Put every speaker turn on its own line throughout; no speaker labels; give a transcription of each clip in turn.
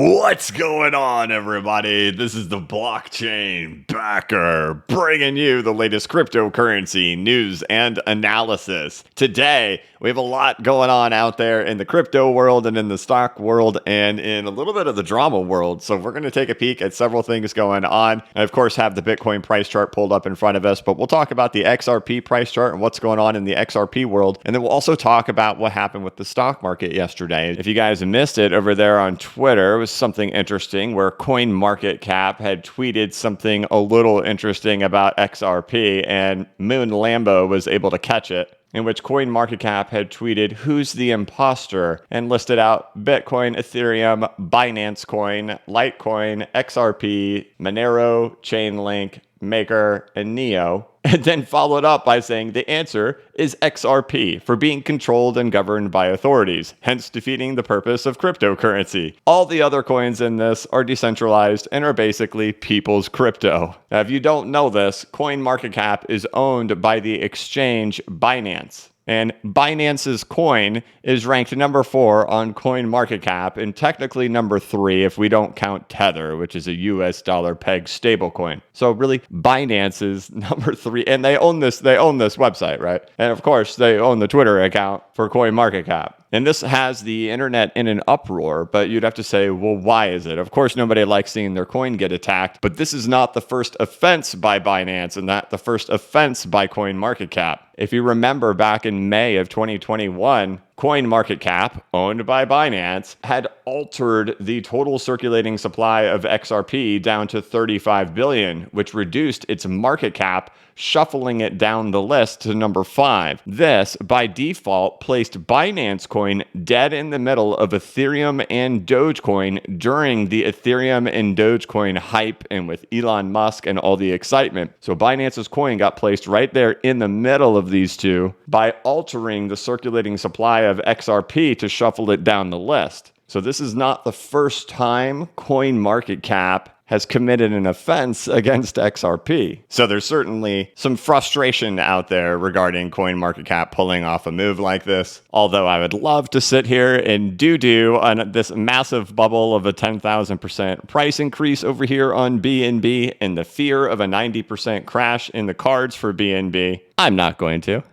What's going on, everybody? This is the blockchain backer bringing you the latest cryptocurrency news and analysis. Today, we have a lot going on out there in the crypto world and in the stock world and in a little bit of the drama world. So we're going to take a peek at several things going on. And of course, have the Bitcoin price chart pulled up in front of us, but we'll talk about the XRP price chart and what's going on in the XRP world. And then we'll also talk about what happened with the stock market yesterday. If you guys missed it over there on Twitter, was something interesting where CoinMarketCap had tweeted something a little interesting about XRP, and Moon Lambo was able to catch it, in which CoinMarketCap had tweeted, "Who's the imposter?" and listed out Bitcoin, Ethereum, Binance Coin, Litecoin, XRP, Monero, Chainlink, Maker, and Neo, and then followed up by saying the answer is XRP for being controlled and governed by authorities, hence defeating the purpose of cryptocurrency. All the other coins in this are decentralized and are basically people's crypto. Now, if you don't know this, CoinMarketCap is owned by the exchange Binance. And Binance's coin is ranked number 4 on CoinMarketCap and technically number 3 if we don't count Tether, which is a US dollar peg stablecoin. So really, Binance is number 3, and they own this website, right? And of course, they own the Twitter account for CoinMarketCap. And this has the internet in an uproar, but you'd have to say, well, why is it? Of course, nobody likes seeing their coin get attacked, but this is not the first offense by Binance and not the first offense by CoinMarketCap. If you remember back in May of 2021, CoinMarketCap, owned by Binance, had altered the total circulating supply of XRP down to 35 billion, which reduced its market cap, shuffling it down the list to number 5. This, by default, placed Binance Coin dead in the middle of Ethereum and Dogecoin during the Ethereum and Dogecoin hype and with Elon Musk and all the excitement. So Binance's coin got placed right there in the middle of these two by altering the circulating supply of XRP to shuffle it down the list. So this is not the first time CoinMarketCap has committed an offense against XRP. So there's certainly some frustration out there regarding CoinMarketCap pulling off a move like this. Although I would love to sit here and do on this massive bubble of a 10,000% price increase over here on BNB and the fear of a 90% crash in the cards for BNB. I'm not going to.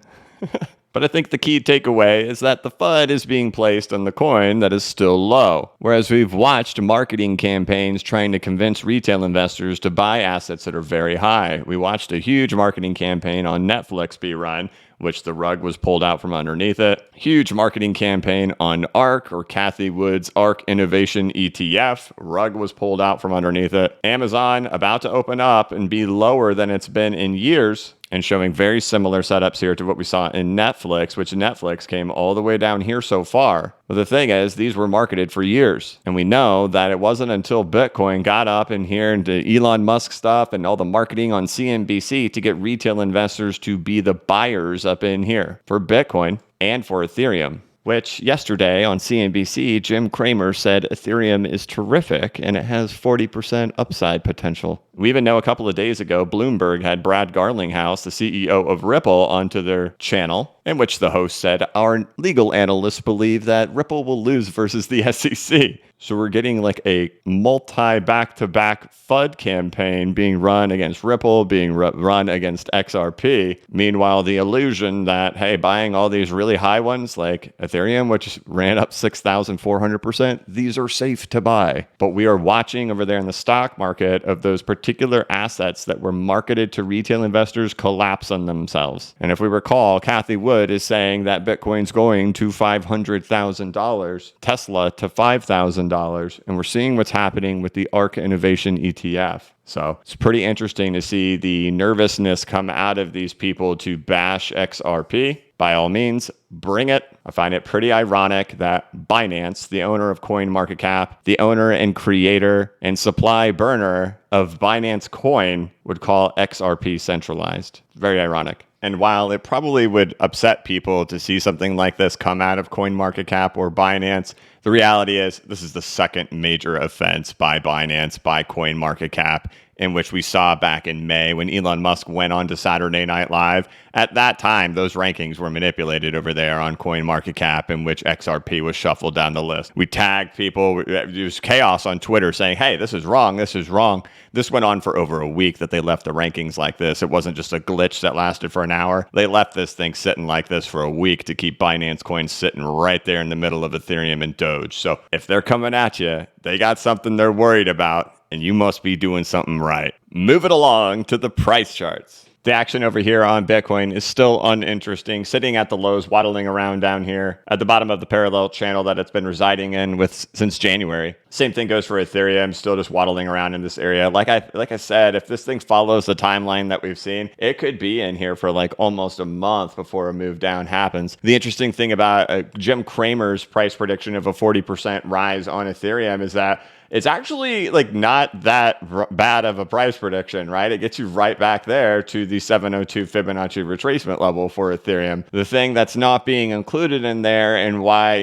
But I think the key takeaway is that the FUD is being placed on the coin that is still low. Whereas we've watched marketing campaigns trying to convince retail investors to buy assets that are very high. We watched a huge marketing campaign on Netflix be run, which the rug was pulled out from underneath it. Huge marketing campaign on ARK, or Cathie Wood's ARK Innovation ETF. Rug was pulled out from underneath it. Amazon about to open up and be lower than it's been in years, and showing very similar setups here to what we saw in Netflix, which Netflix came all the way down here so far. But the thing is, these were marketed for years. And we know that it wasn't until Bitcoin got up in here into Elon Musk stuff and all the marketing on CNBC to get retail investors to be the buyers up in here for Bitcoin and for Ethereum. Which yesterday on CNBC, Jim Cramer said Ethereum is terrific and it has 40% upside potential. We even know a couple of days ago, Bloomberg had Brad Garlinghouse, the CEO of Ripple, onto their channel, in which the host said, "Our legal analysts believe that Ripple will lose versus the SEC." So we're getting like a multi-back-to-back FUD campaign being run against Ripple, being run against XRP. Meanwhile, the illusion that, hey, buying all these really high ones like Ethereum, which ran up 6,400%, these are safe to buy. But we are watching over there in the stock market of those particular assets that were marketed to retail investors collapse on themselves. And if we recall, Cathie Wood is saying that Bitcoin's going to $500,000, Tesla to $5,000. And we're seeing what's happening with the ARK Innovation ETF. So it's pretty interesting to see the nervousness come out of these people to bash XRP. By all means, bring it. I find it pretty ironic that Binance, the owner of CoinMarketCap, the owner and creator and supply burner of Binance Coin, would call XRP centralized. Very ironic. And while it probably would upset people to see something like this come out of CoinMarketCap or Binance, the reality is this is the second major offense by Binance, by CoinMarketCap in which we saw back in May when Elon Musk went on to Saturday Night Live. At that time, those rankings were manipulated over there on CoinMarketCap, in which XRP was shuffled down the list. We tagged people. It was chaos on Twitter saying, hey, this is wrong. This is wrong. This went on for over a week that they left the rankings like this. It wasn't just a glitch that lasted for an hour. They left this thing sitting like this for a week to keep Binance coins sitting right there in the middle of Ethereum and Doge. So if they're coming at you, they got something they're worried about, and you must be doing something right. Move it along to the price charts. The action over here on Bitcoin is still uninteresting, sitting at the lows, waddling around down here at the bottom of the parallel channel that it's been residing in since January. Same thing goes for Ethereum, still just waddling around in this area. Like I said, if this thing follows the timeline that we've seen, it could be in here for like almost a month before a move down happens. The interesting thing about Jim Cramer's price prediction of a 40% rise on Ethereum is that it's actually like not that bad of a price prediction, right? It gets you right back there to the 702 Fibonacci retracement level for Ethereum. The thing that's not being included in there, and why,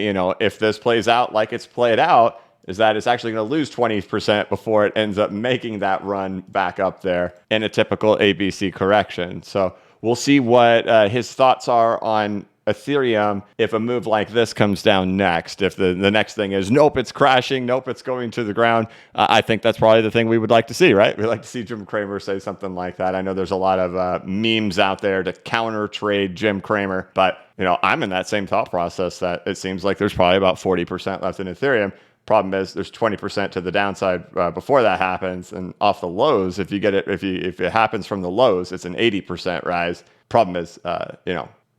if this plays out like it's played out, is that it's actually going to lose 20% before it ends up making that run back up there in a typical ABC correction. So we'll see what his thoughts are on Ethereum if a move like this comes down next. If the next thing is, nope, it's crashing, nope, it's going to the ground, I think that's probably the thing we would like to see, right? We'd like to see Jim Cramer say something like that. I know there's a lot of memes out there to counter trade Jim Cramer, but I'm in that same thought process that it seems like there's probably about 40% left in Ethereum. Problem is, there's 20% to the downside before that happens, and off the lows, if it happens from the lows, it's an 80% rise. Problem is,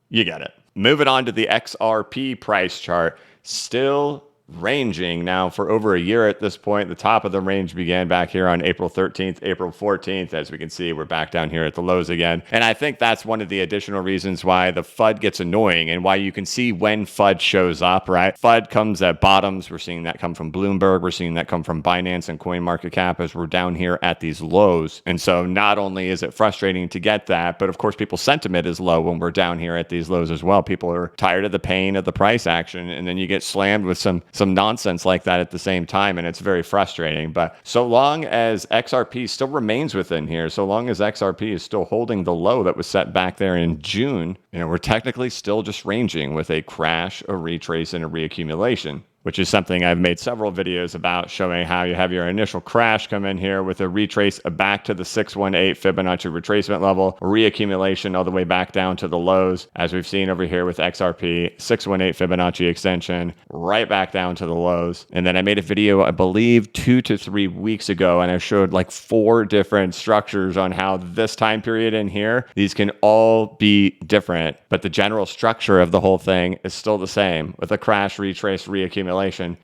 you get it. Moving on to the XRP price chart, still ranging now for over a year at this point. The top of the range began back here on April 13th, April 14th. As we can see, we're back down here at the lows again. And I think that's one of the additional reasons why the FUD gets annoying and why you can see when FUD shows up, right? FUD comes at bottoms. We're seeing that come from Bloomberg. We're seeing that come from Binance and CoinMarketCap as we're down here at these lows. And so not only is it frustrating to get that, but of course, people's sentiment is low when we're down here at these lows as well. People are tired of the pain of the price action, and then you get slammed with some nonsense like that at the same time, and it's very frustrating. But so long as XRP still remains within here, so long as XRP is still holding the low that was set back there in June, we're technically still just ranging with a crash, a retrace, and a reaccumulation, which is something I've made several videos about, showing how you have your initial crash come in here with a retrace back to the 618 Fibonacci retracement level, reaccumulation all the way back down to the lows, as we've seen over here with XRP, 618 Fibonacci extension, right back down to the lows. And then I made a video, I believe 2 to 3 weeks ago, and I showed like 4 different structures on how this time period in here, these can all be different, but the general structure of the whole thing is still the same, with a crash, retrace, reaccumulation.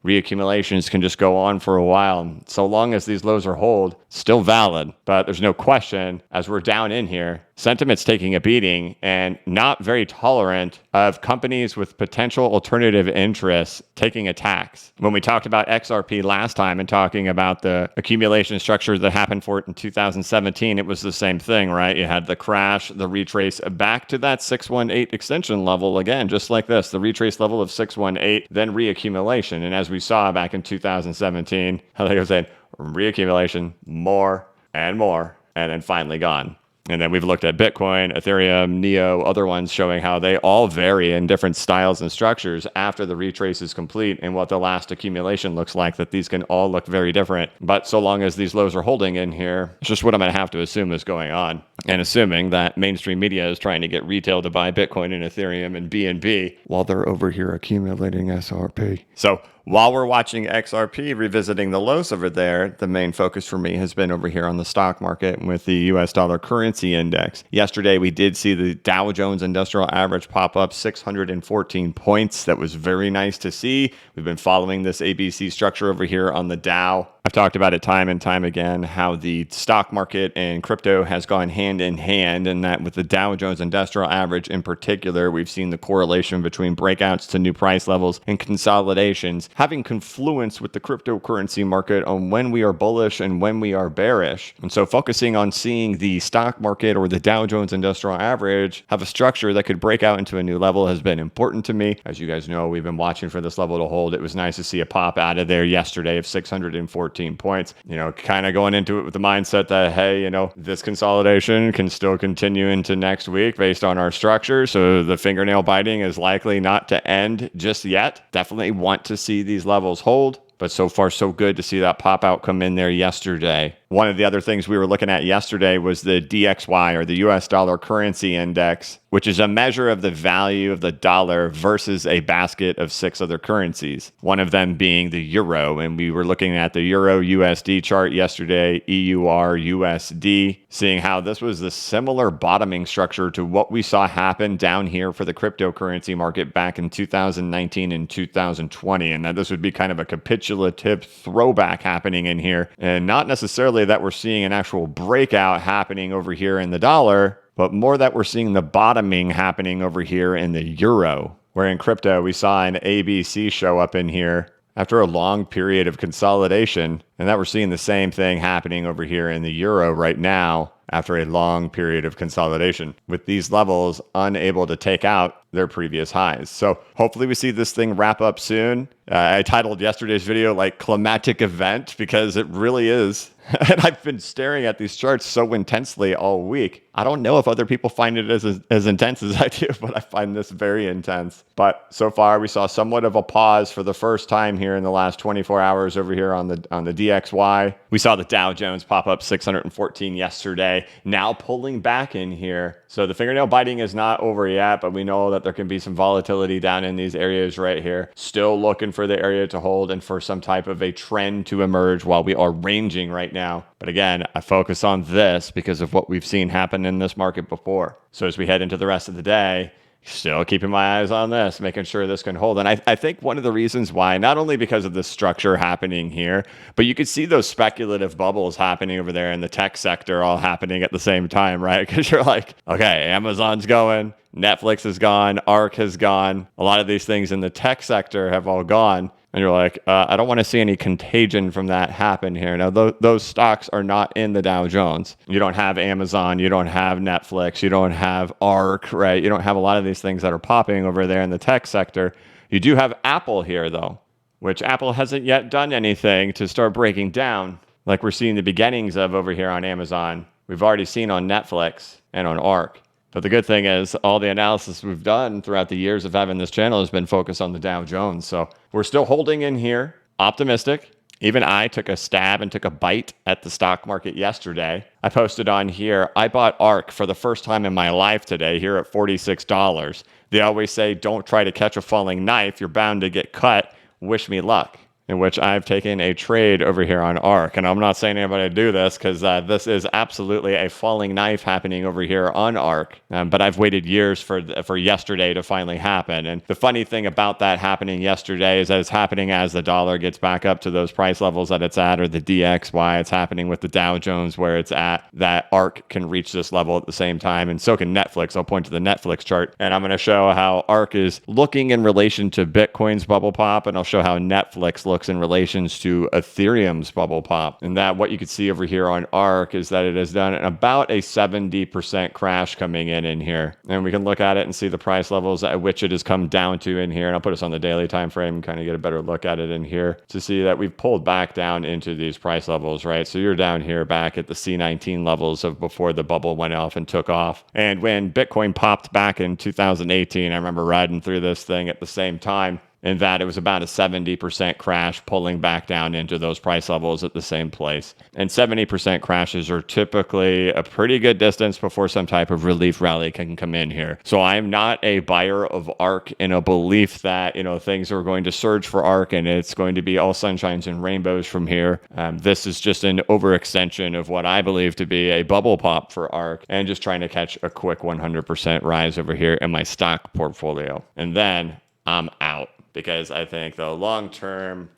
Reaccumulations can just go on for a while. So long as these lows are hold, still valid. But there's no question, as we're down in here, sentiment's taking a beating and not very tolerant of companies with potential alternative interests taking attacks. When we talked about XRP last time and talking about the accumulation structure that happened for it in 2017, it was the same thing, right? You had the crash, the retrace back to that 618 extension level again, just like this, the retrace level of 618, then reaccumulation. And as we saw back in 2017, like I was saying, reaccumulation, more and more, and then finally gone. And then we've looked at Bitcoin, Ethereum, Neo, other ones showing how they all vary in different styles and structures after the retrace is complete and what the last accumulation looks like, that these can all look very different. But so long as these lows are holding in here, it's just what I'm going to have to assume is going on. And assuming that mainstream media is trying to get retail to buy Bitcoin and Ethereum and BNB while they're over here accumulating SRP. So while we're watching XRP revisiting the lows over there, the main focus for me has been over here on the stock market with the US dollar currency index. Yesterday, we did see the Dow Jones Industrial Average pop up 614 points. That was very nice to see. We've been following this ABC structure over here on the Dow. I've talked about it time and time again, how the stock market and crypto has gone hand in hand, and that with the Dow Jones Industrial Average in particular, we've seen the correlation between breakouts to new price levels and consolidations having confluence with the cryptocurrency market on when we are bullish and when we are bearish. And so focusing on seeing the stock market or the Dow Jones Industrial Average have a structure that could break out into a new level has been important to me. As you guys know, we've been watching for this level to hold. It was nice to see a pop out of there yesterday of 614. 14 points. Kind of going into it with the mindset that, hey, this consolidation can still continue into next week based on our structure. So the fingernail biting is likely not to end just yet. Definitely want to see these levels hold. But so far, so good to see that pop out come in there yesterday. One of the other things we were looking at yesterday was the DXY, or the US dollar currency index, which is a measure of the value of the dollar versus a basket of 6 other currencies, one of them being the euro. And we were looking at the euro USD chart yesterday, EUR USD, seeing how this was a similar bottoming structure to what we saw happen down here for the cryptocurrency market back in 2019 and 2020. And that this would be kind of a capitulative throwback happening in here, and not necessarily that we're seeing an actual breakout happening over here in the dollar, but more that we're seeing the bottoming happening over here in the euro, where in crypto we saw an ABC show up in here after a long period of consolidation, and that we're seeing the same thing happening over here in the euro right now after a long period of consolidation, with these levels unable to take out their previous highs. So hopefully we see this thing wrap up soon. I titled yesterday's video like climatic event, because it really is. And I've been staring at these charts so intensely all week. I don't know if other people find it as intense as I do, but I find this very intense. But so far we saw somewhat of a pause for the first time here in the last 24 hours over here on the DXY. We saw the Dow Jones pop up 614 yesterday, now pulling back in here. So the fingernail biting is not over yet, but we know that there can be some volatility down in these areas right here. Still looking for the area to hold and for some type of a trend to emerge while we are ranging right now. But again, I focus on this because of what we've seen happen in this market before. So as we head into the rest of the day, still keeping my eyes on this, making sure this can hold. And I think one of the reasons why, not only because of the structure happening here, but you could see those speculative bubbles happening over there in the tech sector all happening at the same time, right? Because you're like, okay, Amazon's going, Netflix is gone, ARK has gone. A lot of these things in the tech sector have all gone. And you're like, I don't want to see any contagion from that happen here. Now, those stocks are not in the Dow Jones. You don't have Amazon. You don't have Netflix. You don't have ARK, right? You don't have a lot of these things that are popping over there in the tech sector. You do have Apple here, though, which Apple hasn't yet done anything to start breaking down like we're seeing the beginnings of over here on Amazon. We've already seen on Netflix and on ARK. But the good thing is all the analysis we've done throughout the years of having this channel has been focused on the Dow Jones. So we're still holding in here, optimistic. Even I took a stab and took a bite at the stock market yesterday. I posted on here, I bought ARK for the first time in my life today here at $46. They always say, don't try to catch a falling knife. You're bound to get cut. Wish me luck. In which I've taken a trade over here on ARK. And I'm not saying anybody to do this because this is absolutely a falling knife happening over here on ARK. But I've waited years for yesterday to finally happen. And the funny thing about that happening yesterday is that it's happening as the dollar gets back up to those price levels that it's at, or the DXY. It's happening with the Dow Jones where it's at, that ARK can reach this level at the same time. And so can Netflix. I'll point to the Netflix chart. And I'm going to show how ARK is looking in relation to Bitcoin's bubble pop. And I'll show how Netflix looks in relations to Ethereum's bubble pop. And that what you can see over here on ARK is that it has done about a 70% crash coming in here. And we can look at it and see the price levels at which it has come down to in here. And I'll put us on the daily time frame and kind of get a better look at it in here to see that we've pulled back down into these price levels, right? So you're down here back at the C19 levels of before the bubble went off and took off. And when Bitcoin popped back in 2018, I remember riding through this thing at the same time, and that it was about a 70% crash pulling back down into those price levels at the same place. And 70% crashes are typically a pretty good distance before some type of relief rally can come in here. So I'm not a buyer of ARK in a belief that, things are going to surge for ARK and it's going to be all sunshines and rainbows from here. This is just an overextension of what I believe to be a bubble pop for ARK, and just trying to catch a quick 100% rise over here in my stock portfolio. And then I'm out. Because I think the long-term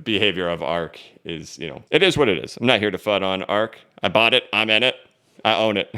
behavior of ARK is, it is what it is. I'm not here to FUD on ARK. I bought it. I'm in it. I own it.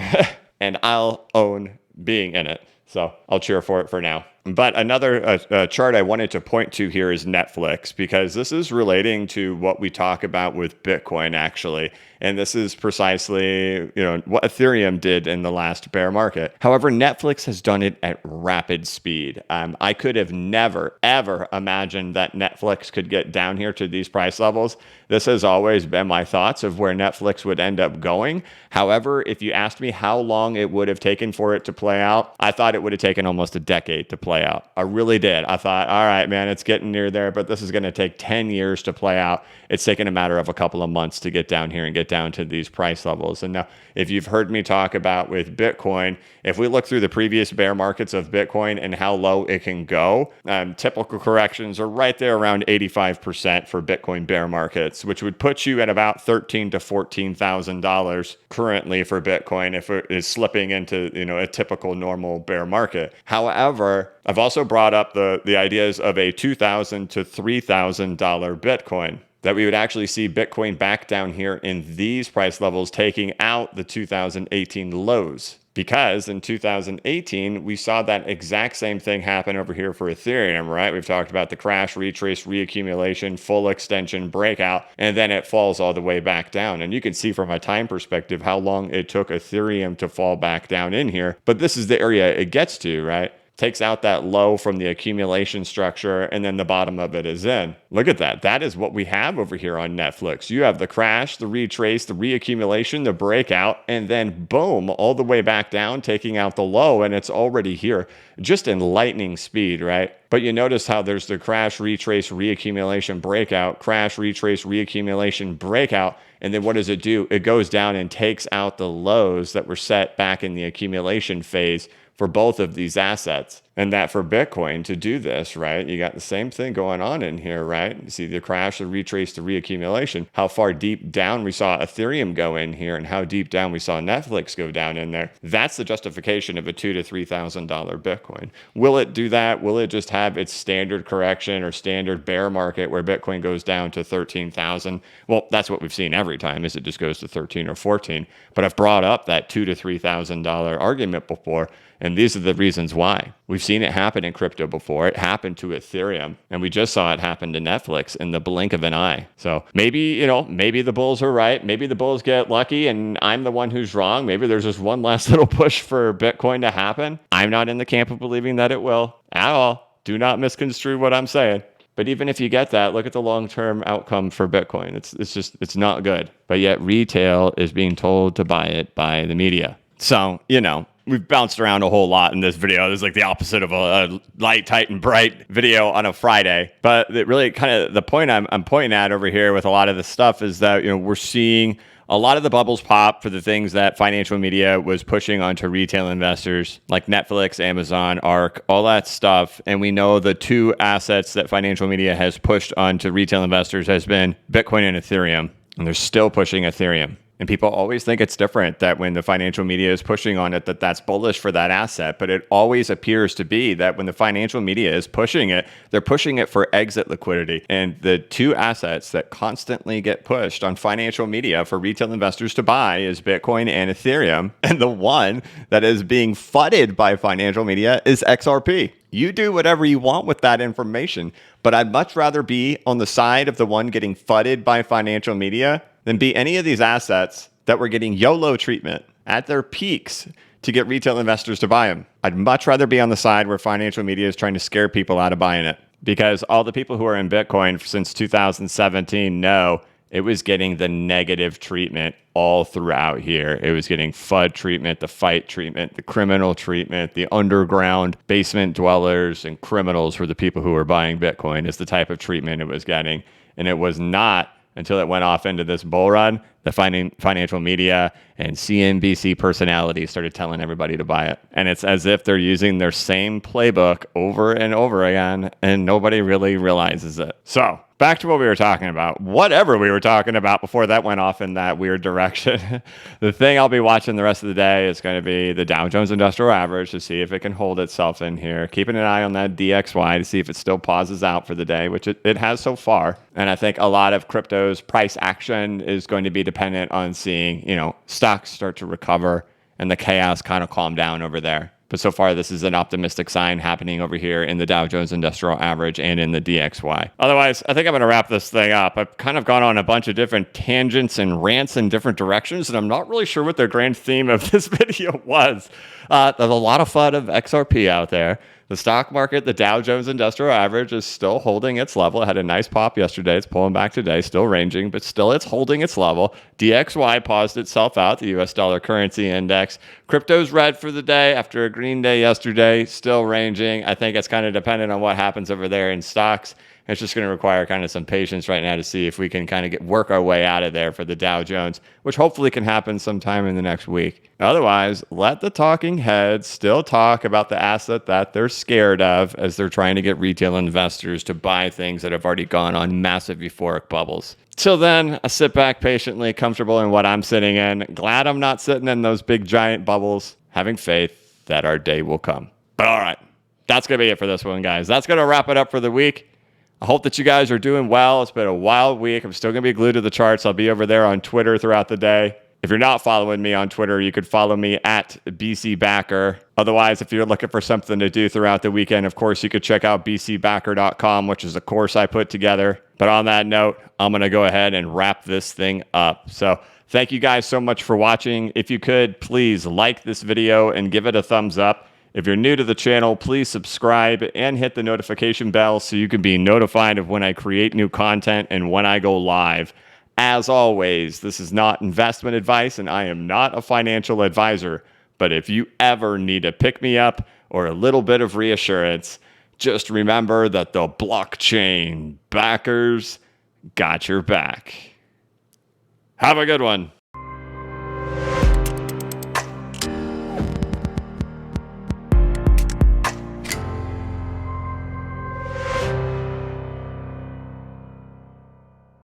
And I'll own being in it. So I'll cheer for it for now. But another chart I wanted to point to here is Netflix, because this is relating to what we talk about with Bitcoin, actually. And this is precisely, what Ethereum did in the last bear market. However, Netflix has done it at rapid speed. I could have never, ever imagined that Netflix could get down here to these price levels. This has always been my thoughts of where Netflix would end up going. However, if you asked me how long it would have taken for it to play out, I thought it would have taken almost a decade to play out. I really did. I thought, all right, man, it's getting near there, but this is going to take 10 years to play out. It's taken a matter of a couple of months to get down here and get down to these price levels. And now, if you've heard me talk about with Bitcoin, if we look through the previous bear markets of Bitcoin and how low it can go, typical corrections are right there around 85% for Bitcoin bear markets, which would put you at about $13,000 to $14,000 currently for Bitcoin if it is slipping into a typical normal bear market. However, I've also brought up the ideas of a $2,000 to $3,000 Bitcoin, that we would actually see Bitcoin back down here in these price levels, taking out the 2018 lows. Because in 2018, we saw that exact same thing happen over here for Ethereum, right? We've talked about the crash, retrace, reaccumulation, full extension, breakout, and then it falls all the way back down. And you can see from a time perspective how long it took Ethereum to fall back down in here. But this is the area it gets to, right? Takes out that low from the accumulation structure, and then the bottom of it is in. Look at that. That is what we have over here on Netflix. You have the crash, the retrace, the reaccumulation, the breakout, and then boom, all the way back down, taking out the low, and it's already here, just in lightning speed, right? But you notice how there's the crash, retrace, reaccumulation, breakout, crash, retrace, reaccumulation, breakout. And then what does it do? It goes down and takes out the lows that were set back in the accumulation phase for both of these assets. And that for Bitcoin to do this, right, you got the same thing going on in here, right? You see the crash, the retrace, the reaccumulation, how far deep down we saw Ethereum go in here and how deep down we saw Netflix go down in there. That's the justification of a $2,000 to $3,000 Bitcoin. Will it do that? Will it just have its standard correction or standard bear market where Bitcoin goes down to 13,000? Well, that's what we've seen every time, is it just goes to 13 or 14. But I've brought up that $2,000 to $3,000 argument before, and these are the reasons why. We've seen it happen in crypto before. It happened to Ethereum, and we just saw it happen to Netflix in the blink of an eye. So maybe the bulls are right. Maybe the bulls get lucky and I'm the one who's wrong. Maybe there's just one last little push for Bitcoin to happen. I'm not in the camp of believing that it will at all. Do not misconstrue what I'm saying. But even if you get that, look at the long-term outcome for Bitcoin. It's not good. But yet retail is being told to buy it by the media. So, we've bounced around a whole lot in this video. This is like the opposite of a light, tight, and bright video on a Friday. But it really kind of the point I'm pointing at over here with a lot of this stuff is that, we're seeing a lot of the bubbles pop for the things that financial media was pushing onto retail investors, like Netflix, Amazon, ARK, all that stuff. And we know the two assets that financial media has pushed onto retail investors has been Bitcoin and Ethereum. And they're still pushing Ethereum. And people always think it's different, that when the financial media is pushing on it, that's bullish for that asset. But it always appears to be that when the financial media is pushing it, they're pushing it for exit liquidity. And the two assets that constantly get pushed on financial media for retail investors to buy is Bitcoin and Ethereum. And the one that is being FUDed by financial media is XRP. You do whatever you want with that information, but I'd much rather be on the side of the one getting FUDed by financial media than be any of these assets that were getting YOLO treatment at their peaks to get retail investors to buy them. I'd much rather be on the side where financial media is trying to scare people out of buying it, because all the people who are in Bitcoin since 2017 know it was getting the negative treatment all throughout here. It was getting FUD treatment, the fight treatment, the criminal treatment, the underground basement dwellers and criminals were the people who were buying Bitcoin is the type of treatment it was getting. And it was not until it went off into this bull run, the financial media and CNBC personalities started telling everybody to buy it. And it's as if they're using their same playbook over and over again, and nobody really realizes it. So back to what we were talking about. Whatever we were talking about before that went off in that weird direction. The thing I'll be watching the rest of the day is going to be the Dow Jones Industrial Average to see if it can hold itself in here. Keeping an eye on that DXY to see if it still pauses out for the day, which it has so far. And I think a lot of crypto's price action is going to be dependent on seeing, stocks start to recover and the chaos kind of calm down over there. But so far, this is an optimistic sign happening over here in the Dow Jones Industrial Average and in the DXY. Otherwise, I think I'm going to wrap this thing up. I've kind of gone on a bunch of different tangents and rants in different directions, and I'm not really sure what the grand theme of this video was. There's a lot of FUD of XRP out there. The stock market, the Dow Jones Industrial Average, is still holding its level. It had a nice pop yesterday. It's pulling back today, still ranging, but still it's holding its level. DXY paused itself out, the US dollar currency index. Crypto's red for the day after a green day yesterday, still ranging. I think it's kind of dependent on what happens over there in stocks. It's just going to require kind of some patience right now to see if we can kind of work our way out of there for the Dow Jones, which hopefully can happen sometime in the next week. Otherwise, let the talking heads still talk about the asset that they're scared of as they're trying to get retail investors to buy things that have already gone on massive euphoric bubbles. Till then, I sit back patiently, comfortable in what I'm sitting in. Glad I'm not sitting in those big giant bubbles, having faith that our day will come. But all right, that's going to be it for this one, guys. That's going to wrap it up for the week. I hope that you guys are doing well. It's been a wild week. I'm still going to be glued to the charts. I'll be over there on Twitter throughout the day. If you're not following me on Twitter, you could follow me at bcbacker. Otherwise, if you're looking for something to do throughout the weekend, of course, you could check out bcbacker.com, which is a course I put together. But on that note, I'm going to go ahead and wrap this thing up. So thank you guys so much for watching. If you could, please like this video and give it a thumbs up. If you're new to the channel, please subscribe and hit the notification bell so you can be notified of when I create new content and when I go live. As always, this is not investment advice and I am not a financial advisor. But if you ever need a pick-me-up or a little bit of reassurance, just remember that the blockchain backers got your back. Have a good one.